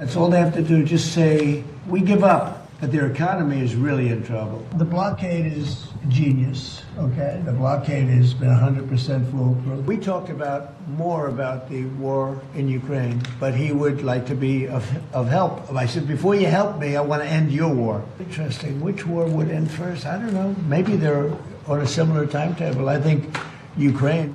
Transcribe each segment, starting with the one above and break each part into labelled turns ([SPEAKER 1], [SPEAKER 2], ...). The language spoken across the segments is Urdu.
[SPEAKER 1] That's all they have to do, just say, we give up. But their economy is really in trouble. The blockade is genius, okay? The blockade has been 100% foolproof. We talked more about the war in Ukraine, but he would like to be of help. I said, before you help me, I want to end your war. Interesting. Which war would end first? I don't know. Maybe they're on a similar timetable. I think Ukraine.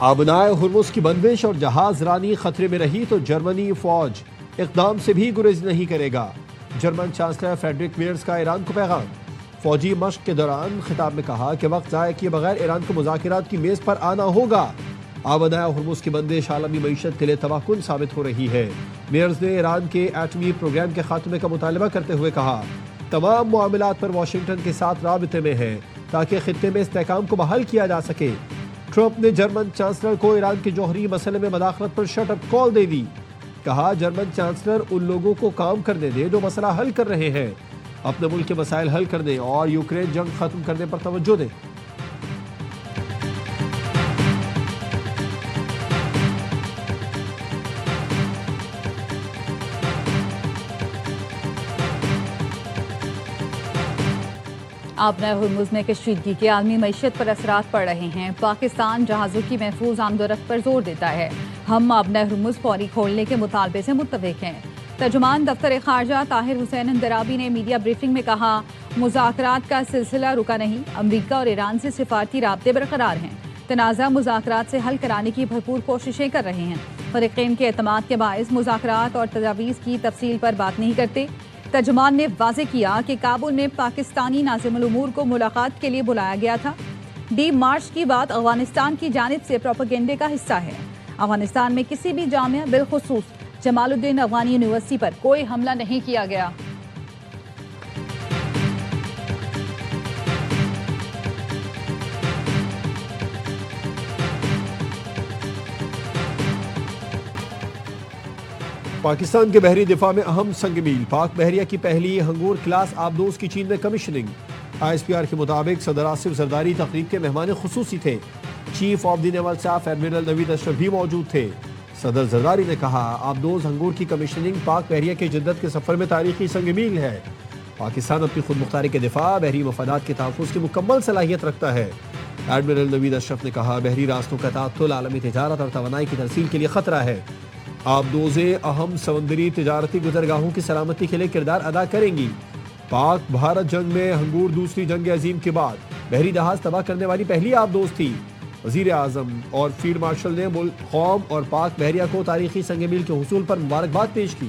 [SPEAKER 2] آبنائے ہرمز کی بندش اور جہاز رانی خطرے میں رہی تو جرمنی فوج اقدام سے بھی گریز نہیں کرے گا۔ جرمن چانسلر فریڈرک میئرز کا ایران کو پیغام۔ فوجی مشق کے دوران خطاب میں کہا کہ وقت ضائع کیے بغیر ایران کو مذاکرات کی میز پر آنا ہوگا۔ آبنائے ہرمز کی بندش عالمی معیشت کے لیے تباہ کن ثابت ہو رہی ہے۔ میئرز نے ایران کے ایٹمی پروگرام کے خاتمے کا مطالبہ کرتے ہوئے کہا تمام معاملات پر واشنگٹن کے ساتھ رابطے میں ہے تاکہ خطے میں استحکام کو بحال کیا جا سکے۔ ٹرمپ نے جرمن چانسلر کو ایران کے جوہری مسئلے میں مداخلت پر شٹ اپ کال دے دی۔ کہا جرمن چانسلر ان لوگوں کو کام کرنے دے جو مسئلہ حل کر رہے ہیں، اپنے ملک کے مسائل حل کرنے اور یوکرین جنگ ختم کرنے پر توجہ دیں۔
[SPEAKER 3] آبنائے ہرمز میں کشیدگی کے عالمی معیشت پر اثرات پڑ رہے ہیں۔ پاکستان جہازوں کی محفوظ آمد و رفت پر زور دیتا ہے۔ ہم آبنائے ہرمز فوری کھولنے کے مطالبے سے متفق ہیں۔ ترجمان دفتر خارجہ طاہر حسین اندرابی نے میڈیا بریفنگ میں کہا مذاکرات کا سلسلہ رکا نہیں، امریکہ اور ایران سے سفارتی رابطے برقرار ہیں، تنازع مذاکرات سے حل کرانے کی بھرپور کوششیں کر رہے ہیں، فریقین کے اعتماد کے باعث مذاکرات اور تجاویز کی تفصیل پر بات نہیں کرتے۔ ترجمان نے واضح کیا کہ کابل میں پاکستانی ناظم الامور کو ملاقات کے لیے بلایا گیا تھا۔ ڈی مارچ کی بات افغانستان کی جانب سے پروپیگنڈے کا حصہ ہے۔ افغانستان میں کسی بھی جامعہ بالخصوص جمال الدین افغانی یونیورسٹی پر کوئی حملہ نہیں کیا گیا۔
[SPEAKER 2] پاکستان کے بحری دفاع میں اہم سنگ میل، پاک بحریہ کی پہلی ہنگور کلاس آبدوز کی چین میں commissioning. I S P are کے مطابق صدر آصف زرداری تقریب کے مہمان خصوصی تھے۔ Chief of the naval staff admiral Naveed Ashraf بھی موجود تھے۔ صدر زرداری نے کہا آبدوز ہنگور کی کمیشننگ پاک بحریہ کے جدت کے سفر میں تاریخی سنگ میل ہے۔ پاکستان اپنی خود مختاری کے دفاع، بحری مفادات کے تحفظ کی مکمل صلاحیت رکھتا ہے۔ ایڈمرل نوید اشرف نے کہا بحری راستوں کا تعطل عالمی تجارت اور توانائی کی ترسیل کے لیے خطرہ ہے۔ آبدوزیں اہم سمندری تجارتی گزرگاہوں کی سلامتی کے لیے کردار ادا کریں گی۔ پاک بھارت جنگ میں ہنگور دوسری جنگ عظیم کے بعد بحری جہاز تباہ کرنے والی پہلی آبدوز تھی۔ وزیر اعظم اور فیلڈ مارشل نے ملک، قوم اور پاک بحریہ کو تاریخی سنگ میل کے حصول پر مبارکباد پیش کی۔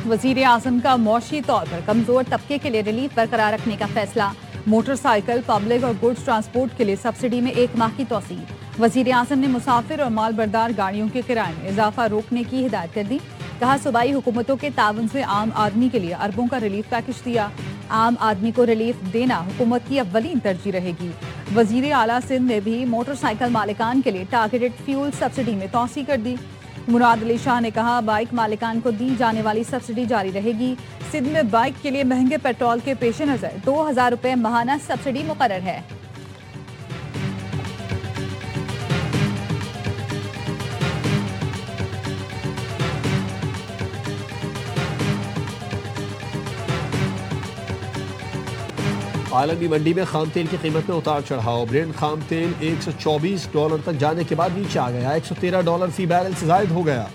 [SPEAKER 3] وزیر اعظم کا معاشی طور پر کمزور طبقے کے لیے ریلیف برقرار رکھنے کا فیصلہ۔ موٹر سائیکل، پبلک اور گڈز ٹرانسپورٹ کے لیے سبسڈی میں 1 ماہ کی توسیع۔ وزیر اعظم نے مسافر اور مال بردار گاڑیوں کے کرائے میں اضافہ روکنے کی ہدایت کر دی۔ کہا صوبائی حکومتوں کے تعاون سے عام آدمی کے لیے اربوں کا ریلیف پیکج دیا۔ عام آدمی کو ریلیف دینا حکومت کی اولین ترجیح رہے گی۔ وزیر اعلیٰ سندھ نے بھی موٹر سائیکل مالکان کے لیے ٹارگیٹڈ فیول سبسڈی میں توسیع کر دی۔ مراد علی شاہ نے کہا بائیک مالکان کو دی جانے والی سبسڈی جاری رہے گی۔ سندھ میں بائیک کے لیے مہنگے پیٹرول کے پیش نظر 2000 روپے ماہانہ سبسڈی مقرر ہے۔
[SPEAKER 2] عالمی منڈی میں خام تیل کی قیمت میں اتار چڑھاؤ۔ برنٹ خام تیل $124 تک جانے کے بعد نیچے آ گیا، $113 فی بیرل سے زائد ہو گیا۔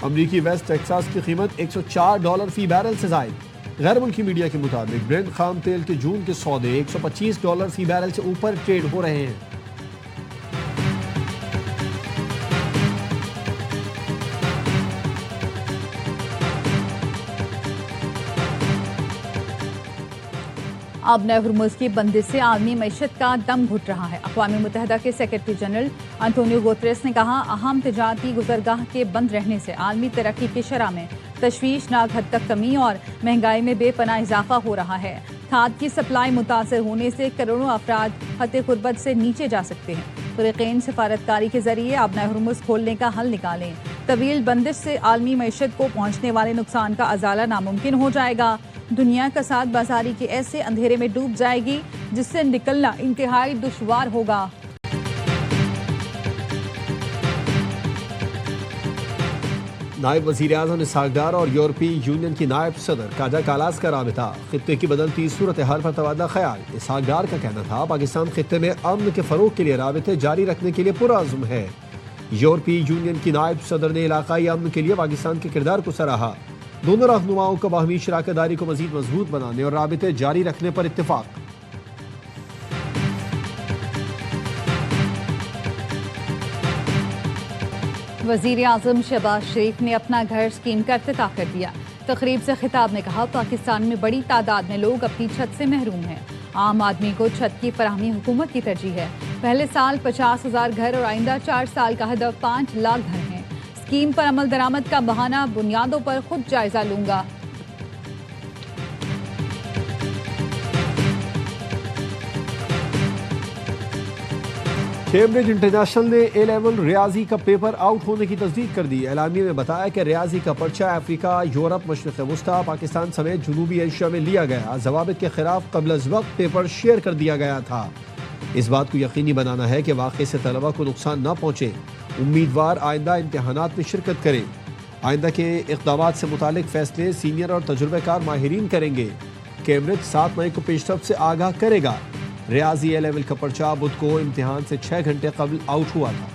[SPEAKER 2] امریکی ویسٹ ٹیکساس کی قیمت $104 فی بیرل سے زائد۔ غیر ملکی میڈیا کے مطابق برنٹ خام تیل کے جون کے سودے $125 فی بیرل سے اوپر ٹریڈ ہو رہے ہیں۔
[SPEAKER 3] آبنائے ہرمز کی بندش سے عالمی معیشت کا دم گھٹ رہا ہے۔ اقوام متحدہ کے سیکرٹری جنرل انٹونیو گوتریس نے کہا اہم تجارتی گزرگاہ کے بند رہنے سے عالمی ترقی کی شرح میں تشویشناک حد تک کمی اور مہنگائی میں بے پناہ اضافہ ہو رہا ہے۔ کھاد کی سپلائی متاثر ہونے سے کروڑوں افراد خط غربت سے نیچے جا سکتے ہیں۔ فریقین سفارتکاری کے ذریعے آبنائے ہرمز کھولنے کا حل نکالیں۔ طویل بندش سے عالمی معیشت کو پہنچنے والے نقصان کا ازالہ ناممکن ہو جائے گا۔ دنیا کساد بازاری کے ایسے اندھیرے میں ڈوب جائے گی جس سے نکلنا انتہائی دشوار ہوگا۔
[SPEAKER 2] نائب وزیر اعظم اسحاق ڈار اور یورپی یونین کی نائب صدر کاجا کالاس کا رابطہ، خطے کی بدلتی صورتحال پر تبادلہ خیال۔ اسحاق ڈار کا کہنا تھا پاکستان خطے میں امن کے فروغ کے لیے رابطے جاری رکھنے کے لیے پرعزم ہے۔ یورپی یونین کی نائب صدر نے علاقائی امن کے لیے پاکستان کے کردار کو سراہا۔ دونوں رہنماؤں کو باہمی شراکت داری کو مزید مضبوط بنانے اور رابطے جاری رکھنے پر اتفاق۔
[SPEAKER 3] وزیر اعظم شہباز شریف نے اپنا گھر اسکیم کا افتتاح کر دیا۔ تقریب سے خطاب میں کہا پاکستان میں بڑی تعداد میں لوگ اپنی چھت سے محروم ہیں۔ عام آدمی کو چھت کی فراہمی حکومت کی ترجیح ہے۔ پہلے سال 50,000 گھر اور آئندہ 4 سال کا ہدف 5 لاکھ گھر ہیں۔ اسکیم پر عمل درآمد کا بہانہ بنیادوں پر خود جائزہ لوں گا۔
[SPEAKER 2] کیمبرج انٹرنیشنل نے اے لیول ریاضی کا پیپر آؤٹ ہونے کی تصدیق کر دی۔ اعلامیے میں بتایا کہ ریاضی کا پرچہ افریقہ، یورپ، مشرق وسطیٰ، پاکستان سمیت جنوبی ایشیا میں لیا گیا۔ ضوابط کے خلاف قبل از وقت پیپر شیئر کر دیا گیا تھا۔ اس بات کو یقینی بنانا ہے کہ واقعے سے طلبہ کو نقصان نہ پہنچے۔ امیدوار آئندہ امتحانات میں شرکت کریں۔ آئندہ کے اقدامات سے متعلق فیصلے سینئر اور تجربہ کار ماہرین کریں گے۔ کیمبرج 7 مئی کو پیشرفت سے آگاہ کرے گا۔ ریاضی اے لیول کا پرچہ بدھ کو امتحان سے 6 گھنٹے قبل آؤٹ ہوا تھا۔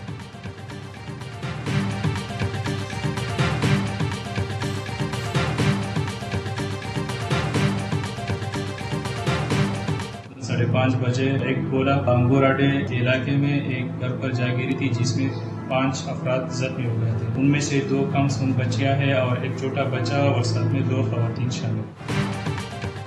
[SPEAKER 4] ساڑھے 5 بجے ایک گولہ انگوراڈے علاقے میں ایک گھر پر جا گری تھی، جس میں 5 افراد زخمی ہو گئے تھے۔ ان میں سے 2 کم سن بچیاں ہیں اور ایک چھوٹا بچہ اور ساتھ میں 2 خواتین شامل۔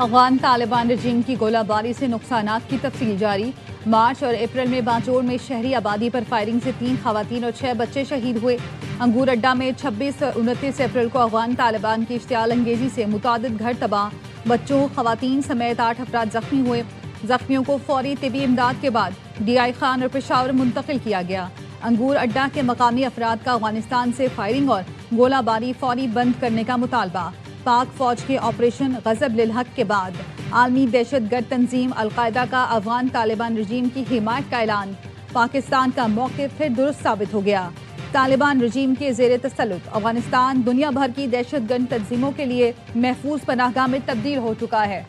[SPEAKER 3] افغان طالبان رجیم کی گولہ باری سے نقصانات کی تفصیل جاری۔ مارچ اور اپریل میں بانچور میں شہری آبادی پر فائرنگ سے 3 خواتین اور 6 بچے شہید ہوئے۔ انگور اڈا میں 26 اور 29 اپریل کو افغان طالبان کی اشتعال انگیزی سے متعدد گھر تباہ، بچوں، خواتین سمیت 8 افراد زخمی ہوئے۔ زخمیوں کو فوری طبی امداد کے بعد ڈی آئی خان اور پشاور منتقل کیا گیا۔ انگور اڈا کے مقامی افراد کا افغانستان سے فائرنگ اور گولہ باری فوری بند کرنے کا مطالبہ۔ پاک فوج کے آپریشن غضب للحق کے بعد عالمی دہشت گرد تنظیم القاعدہ کا افغان طالبان رجیم کی حمایت کا اعلان۔ پاکستان کا موقف پھر درست ثابت ہو گیا۔ طالبان رجیم کے زیر تسلط افغانستان دنیا بھر کی دہشت گرد تنظیموں کے لیے محفوظ پناہ گاہ میں تبدیل ہو چکا ہے۔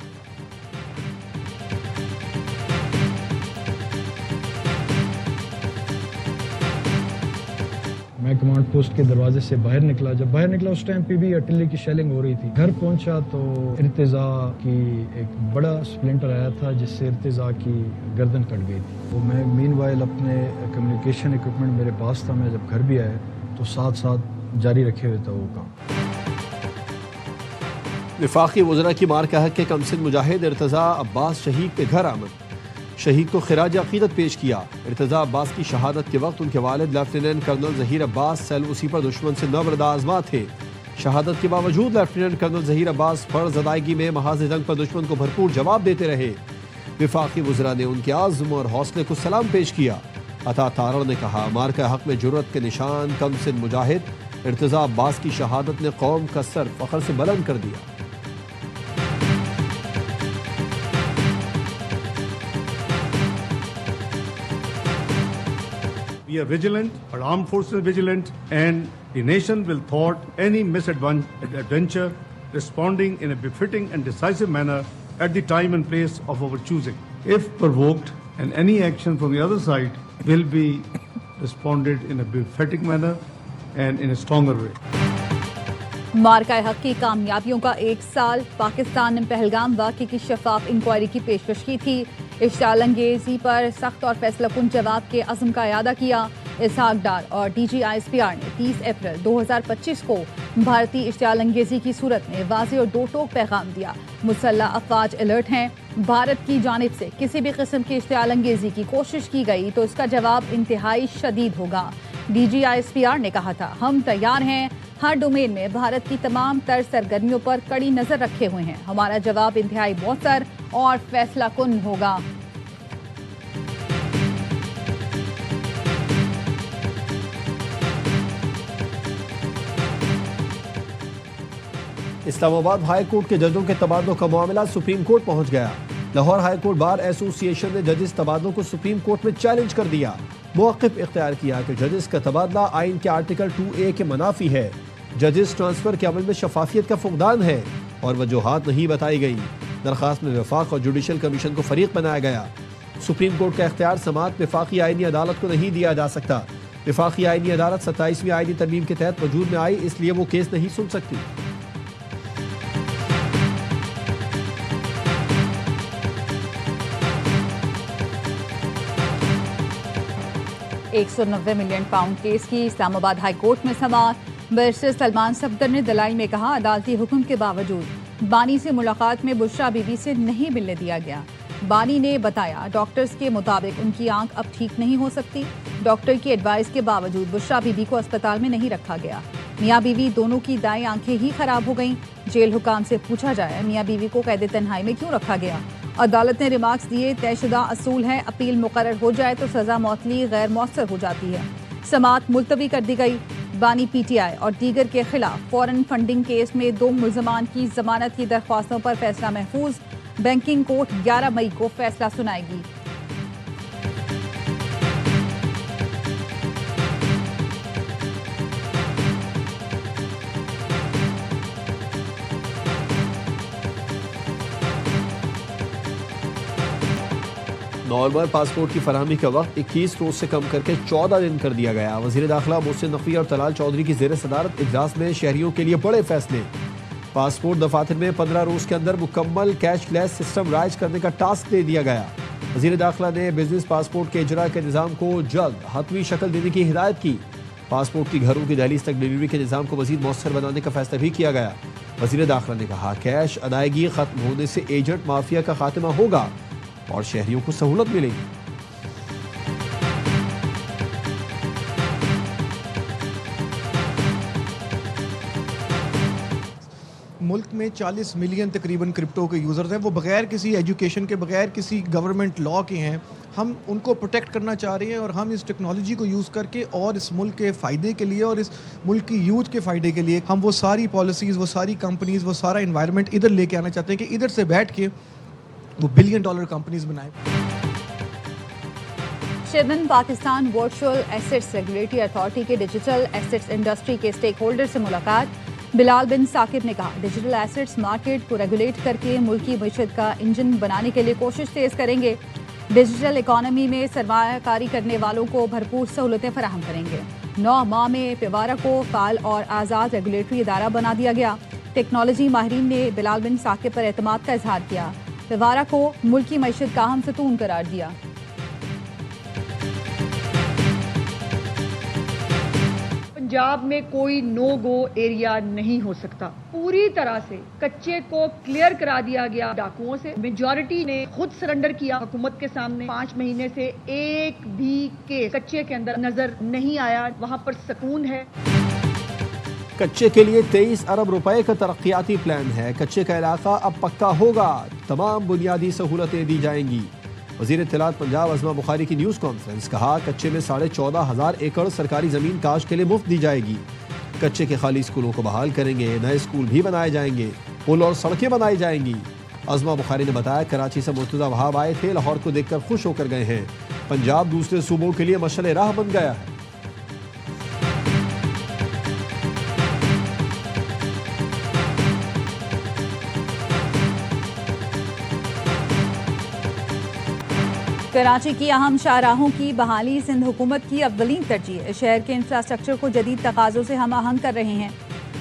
[SPEAKER 5] میں کمانڈ پوسٹ کے دروازے سے باہر نکلا۔ جب باہر نکلا اس ٹائم پہ بھی آرٹلری کی شیلنگ ہو رہی تھی۔ گھر پہنچا تو ارتضا کی ایک بڑا سپلنٹر آیا تھا جس سے ارتضا کی گردن کٹ گئی تھی۔ تو میں مین وائل اپنے کمیونیکیشن ایکوپمنٹ میرے پاس تھا۔ میں جب گھر بھی آیا تو ساتھ ساتھ جاری رکھے ہوئے تھا وہ کام۔
[SPEAKER 2] وفاقی وزراء کی مار کا حق کے کمسن مجاہد ارتضا عباس شہید کے گھر آمد، شہید کو خراج عقیدت پیش کیا۔ ارتضا عباس کی شہادت کے وقت ان کے والد لیفٹیننٹ کرنل ظہیر عباس سیلوسی پر دشمن سے نبرد آزما تھے۔ شہادت کے باوجود لیفٹیننٹ کرنل ظہیر عباس فرض ادائیگی میں محاذ جنگ پر دشمن کو بھرپور جواب دیتے رہے۔ وفاقی وزراء نے ان کے عزم اور حوصلے کو سلام پیش کیا۔ عطا تارڑ نے کہا مارکہ حق میں جرأت کے نشان کمسن مجاہد ارتضا عباس کی شہادت نے قوم کا سر فخر سے بلند کر دیا۔
[SPEAKER 6] We are vigilant, our armed forces are vigilant, and the nation will thwart any misadventure, responding in a befitting and decisive manner at the time and place of our choosing. If provoked, and any action from the other side will be responded in a befitting manner and in a stronger way.
[SPEAKER 3] مارکہ حق کی کامیابیوں کا 1 سال۔ پاکستان نے پہلگام واقعے کی شفاف انکوائری کی پیشکش کی تھی۔ اشتعال انگیزی پر سخت اور فیصلہ کن جواب کے عزم کا اعادہ کیا۔ اسحاق ڈار اور D G I S P R نے 30 اپریل 2025 کو بھارتی اشتعال انگیزی کی صورت میں واضح اور دو ٹوک پیغام دیا۔ مسلح افواج الرٹ ہیں، بھارت کی جانب سے کسی بھی قسم کی اشتعال انگیزی کی کوشش کی گئی تو اس کا جواب انتہائی شدید ہوگا۔ D G I S P R نے کہا تھا ہم تیار ہیں، ہر ڈومین میں بھارت کی تمام تر سرگرمیوں پر کڑی نظر رکھے ہوئے ہیں، ہمارا جواب انتہائی مؤثر اور فیصلہ کن ہوگا۔
[SPEAKER 2] اسلام آباد ہائی کورٹ کے ججوں کے تبادلوں کا معاملہ سپریم کورٹ پہنچ گیا۔ لاہور ہائی کورٹ بار ایسوسی ایشن نے ججز تبادلوں کو سپریم کورٹ میں چیلنج کر دیا، موقف اختیار کیا کہ ججز کا تبادلہ آئین کے آرٹیکل 2A کے منافی ہے۔ ججز ٹرانسفر کے عمل میں شفافیت کا فقدان ہے اور وجوہات نہیں بتائی گئی۔ درخواست میں وفاق اور جوڈیشل کمیشن کو فریق بنایا گیا۔ سپریم کورٹ کا اختیار سماعت وفاقی آئینی عدالت کو نہیں دیا جا سکتا۔ وفاقی آئینی عدالت 27ویں آئینی ترمیم کے تحت وجود میں آئی، اس لیے وہ کیس نہیں سن سکتی۔
[SPEAKER 3] 190 ملین پاؤنڈ کیس کی اسلام آباد ہائی کورٹ میں سماعت۔ بیرسٹر سلمان صفدر نے دلائل میں کہا عدالتی حکم کے باوجود بانی سے ملاقات میں بشرا بی بی سے نہیں ملنے دیا گیا۔ بانی نے بتایا ڈاکٹرز کے مطابق ان کی آنکھ اب ٹھیک نہیں ہو سکتی۔ ڈاکٹر کی ایڈوائس کے باوجود بشرا بی بی کو اسپتال میں نہیں رکھا گیا۔ میاں بیوی دونوں کی دائیں آنکھیں ہی خراب ہو گئیں۔ جیل حکام سے پوچھا جائے میاں بیوی کو قید تنہائی میں کیوں رکھا گیا۔ عدالت نے ریمارکس دیے طے شدہ اصول ہے، اپیل مقرر ہو جائے تو سزا معطلی غیر مؤثر ہو جاتی ہے۔ سماعت ملتوی کر دی گئی۔ بانی پی ٹی آئی اور دیگر کے خلاف فورن فنڈنگ کیس میں 2 ملزمان کی ضمانت کی درخواستوں پر فیصلہ محفوظ۔ بینکنگ کورٹ 11 مئی کو فیصلہ سنائے گی۔
[SPEAKER 2] نارمل پاسپورٹ کی فراہمی کا وقت 21 روز سے کم کر کے 14 دن کر دیا گیا۔ وزیر داخلہ محسن نقوی اور طلال چودھری کی زیر صدارت اجلاس میں شہریوں کے لیے بڑے فیصلے۔ پاسپورٹ دفاتر میں 15 روز کے اندر مکمل کیش لیس سسٹم رائج کرنے کا ٹاسک دے دیا گیا۔ وزیر داخلہ نے بزنس پاسپورٹ کے اجراء کے نظام کو جلد حتمی شکل دینے کی ہدایت کی۔ پاسپورٹ کی گھروں کی دہلیز تک ڈیلیوری کے نظام کو مزید مؤثر بنانے کا فیصلہ بھی کیا گیا۔ وزیر داخلہ نے کہا کیش ادائیگی ختم ہونے سے ایجنٹ مافیا کا خاتمہ ہوگا اور شہریوں کو سہولت ملے گی۔
[SPEAKER 7] ملک میں 40 ملین تقریباً کرپٹو کے یوزرز ہیں، وہ بغیر کسی ایجوکیشن کے، بغیر کسی گورنمنٹ لا کے ہیں۔ ہم ان کو پروٹیکٹ کرنا چاہ رہے ہیں اور ہم اس ٹیکنالوجی کو یوز کر کے اور اس ملک کے فائدے کے لیے اور اس ملک کی یوتھ کے فائدے کے لیے ہم وہ ساری پالیسیز، وہ ساری کمپنیز، وہ سارا انوائرمنٹ ادھر لے کے آنا چاہتے ہیں کہ ادھر سے بیٹھ کے وہ $1 بلین کمپنیز بنائیں۔
[SPEAKER 3] Chairman Pakistan virtual assets regulatory authority کے ڈیجیٹل ایسٹس انڈسٹری کے اسٹیک ہولڈر سے ملاقات۔ بلال بن ثاقب نے کہا ڈیجیٹل ایسٹس مارکیٹ کو ریگولیٹ کر کے ملکی معیشت کا انجن بنانے کے لیے کوشش تیز کریں گے۔ ڈیجیٹل اکانومی میں سرمایہ کاری کرنے والوں کو بھرپور سہولتیں فراہم کریں گے۔ 9 ماہ میں پیوارا کو فعال اور آزاد ریگولیٹری ادارہ بنا دیا گیا۔ ٹیکنالوجی ماہرین نے بلال بن ثاقب پر اعتماد کا اظہار کیا۔ پیوارا کو ملکی معیشت کا اہم ستون قرار دیا۔
[SPEAKER 8] پنجاب میں کوئی نو گو ایریا نہیں ہو سکتا، پوری طرح سے کچے کو کلیئر کرا دیا گیا ڈاکوؤں سے۔ میجورٹی نے خود سرنڈر کیا حکومت کے سامنے۔ 5 مہینے سے ایک بھی کیس کچے کے اندر نظر نہیں آیا، وہاں پر سکون ہے۔
[SPEAKER 2] کچے کے لیے 23 ارب روپے کا ترقیاتی پلان ہے۔ کچے کا علاقہ اب پکا ہوگا، تمام بنیادی سہولتیں دی جائیں گی۔ وزیر اطلاعات پنجاب عظمہ بخاری کی نیوز کانفرنس، کہا کچے میں 14,500 ایکڑ سرکاری زمین کاشت کے لیے مفت دی جائے گی۔ کچے کے خالی اسکولوں کو بحال کریں گے، نئے اسکول بھی بنائے جائیں گے، پل اور سڑکیں بنائی جائیں گی۔ عظمہ بخاری نے بتایا کراچی سے مرتضی وہاب آئے تھے، لاہور کو دیکھ کر خوش ہو کر گئے ہیں۔ پنجاب دوسرے صوبوں کے لیے مشعل راہ بن گیا ہے۔
[SPEAKER 3] کراچی کی اہم شاہراہوں کی بحالی سندھ حکومت کی اولین ترجیح۔ شہر کے انفراسٹرکچر کو جدید تقاضوں سے ہم آہنگ کر رہے ہیں۔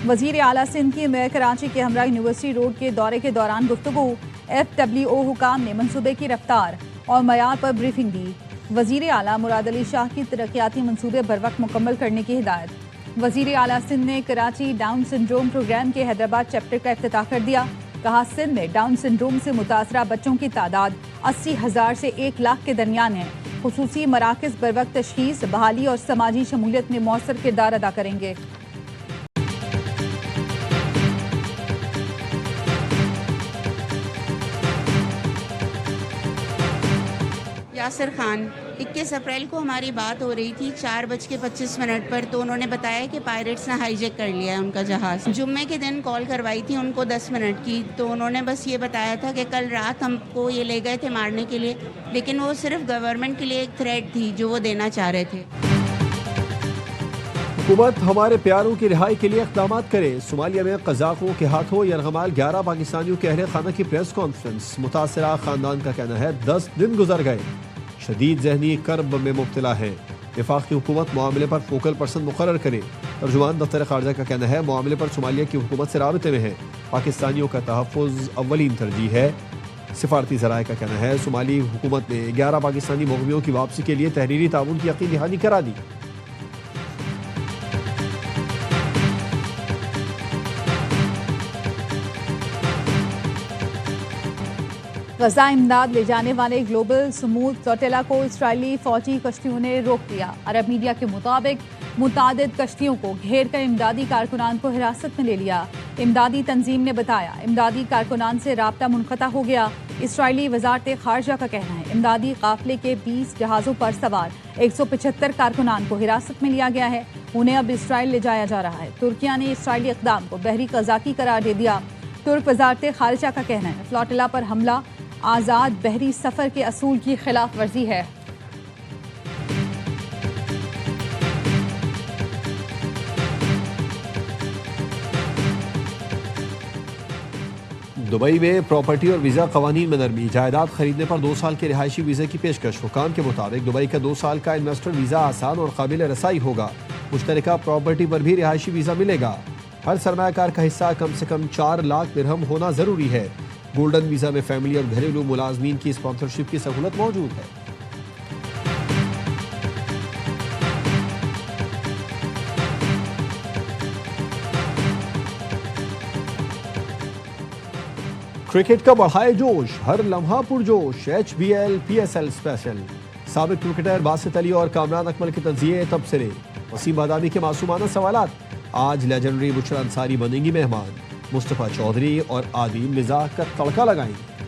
[SPEAKER 3] وزیر اعلیٰ سندھ کی میئر کراچی کے ہمراہ یونیورسٹی روڈ کے دورے کے دوران گفتگو۔ FWO حکام نے منصوبے کی رفتار اور معیار پر بریفنگ دی۔ وزیر اعلیٰ مراد علی شاہ کی ترقیاتی منصوبے بروقت مکمل کرنے کی ہدایت۔ وزیر اعلیٰ سندھ نے کراچی ڈاؤن سنڈروم پروگرام کے حیدرآباد چیپٹر کا افتتاح کر دیا۔ کہا سندھ میں ڈاؤن سنڈروم سے متاثرہ بچوں کی تعداد 80,000 سے 1 لاکھ کے درمیان ہے۔ خصوصی مراکز بروقت تشخیص، بحالی اور سماجی شمولیت میں مؤثر کردار ادا کریں گے۔
[SPEAKER 9] یاسر خان 21 اپریل کو ہماری بات ہو رہی تھی 4:25 پر، تو انہوں نے بتایا کہ پائریٹس نے ہائی جیک کر لیا ہے ان کا جہاز۔ جمعے کے دن کال کروائی تھی ان کو 10 منٹ کی، تو انہوں نے بس یہ بتایا تھا کہ کل رات ہم کو یہ لے گئے تھے مارنے کے لیے، لیکن وہ صرف گورنمنٹ کے لیے ایک تھریٹ تھی جو وہ دینا چاہ رہے تھے۔
[SPEAKER 2] حکومت ہمارے پیاروں کی رہائی کے لیے اقدامات کرے. صومالیہ میں قزاقوں کے ہاتھوں یرغمال 11 پاکستانیوں کے اہل خانہ کی پریس کانفرنس. متاثرہ خاندان کا کہنا ہے 10 دن گزر گئے, شدید ذہنی کرب میں مبتلا ہے. وفاقی حکومت معاملے پر فوکل پرسن مقرر کرے. ترجمان دفتر خارجہ کا کہنا ہے معاملے پر صومالیہ کی حکومت سے رابطے میں ہے. پاکستانیوں کا تحفظ اولین ترجیح ہے. سفارتی ذرائع کا کہنا ہے صومالی حکومت نے 11 پاکستانی مغویوں کی واپسی کے لیے تحریری تعاون کی یقین دہانی کرا دی.
[SPEAKER 3] غزہ امداد لے جانے والے گلوبل سموتھ فلوٹیلا کو اسرائیلی فوجی کشتیوں نے روک دیا. عرب میڈیا کے مطابق متعدد کشتیوں کو گھیر کر امدادی کارکنان کو حراست میں لے لیا. امدادی تنظیم نے بتایا امدادی کارکنان سے رابطہ منقطع ہو گیا. اسرائیلی وزارت خارجہ کا کہنا ہے امدادی قافلے کے 20 جہازوں پر سوار 175 کارکنان کو حراست میں لیا گیا ہے. انہیں اب اسرائیل لے جایا جا رہا ہے. ترکیہ نے اسرائیلی اقدام کو بحری قزاقی قرار دے دیا. ترک وزارت خارجہ کا کہنا ہے فلوٹیلا پر حملہ آزاد بحری سفر کے اصول کی خلاف ورزی ہے.
[SPEAKER 2] دبئی میں پراپرٹی اور ویزا قوانین میں نرمی. جائیداد خریدنے پر 2 سال کے رہائشی ویزے کی پیشکش. حکام کے مطابق دبئی کا 2 سال کا انویسٹر ویزا آسان اور قابل رسائی ہوگا. مشترکہ پراپرٹی پر بھی رہائشی ویزا ملے گا. ہر سرمایہ کار کا حصہ کم سے کم 4 لاکھ درہم ہونا ضروری ہے. گولڈن ویزا میں فیملی اور گھریلو ملازمین کی اسپانسرشپ کی سہولت موجود ہے. کرکٹ کا بڑھائے جوش, ہر لمحہ پرجوش. HBL PSL special. سابق کرکٹر باسط علی اور کامران اکمل کے تجزیے تبصرے. وسیم بادامی کے معصومانہ سوالات. آج لیجنڈری بشرا انصاری بنیں گی مہمان. مصطفیٰ چودھری اور عادل مزاح کا تڑکا لگائیں گے.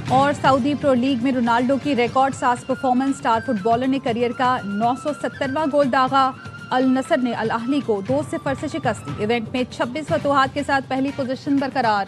[SPEAKER 3] اور سعودی پرو لیگ میں رونالڈو کی ریکارڈ ساز پرفارمنس. اسٹار فٹ بالر نے کیریئر کا 970واں گول داغا. النصر نے الاہلی کو 2-0 سے شکست دی. ایونٹ میں 26 فتوحات کے ساتھ پہلی پوزیشن برقرار.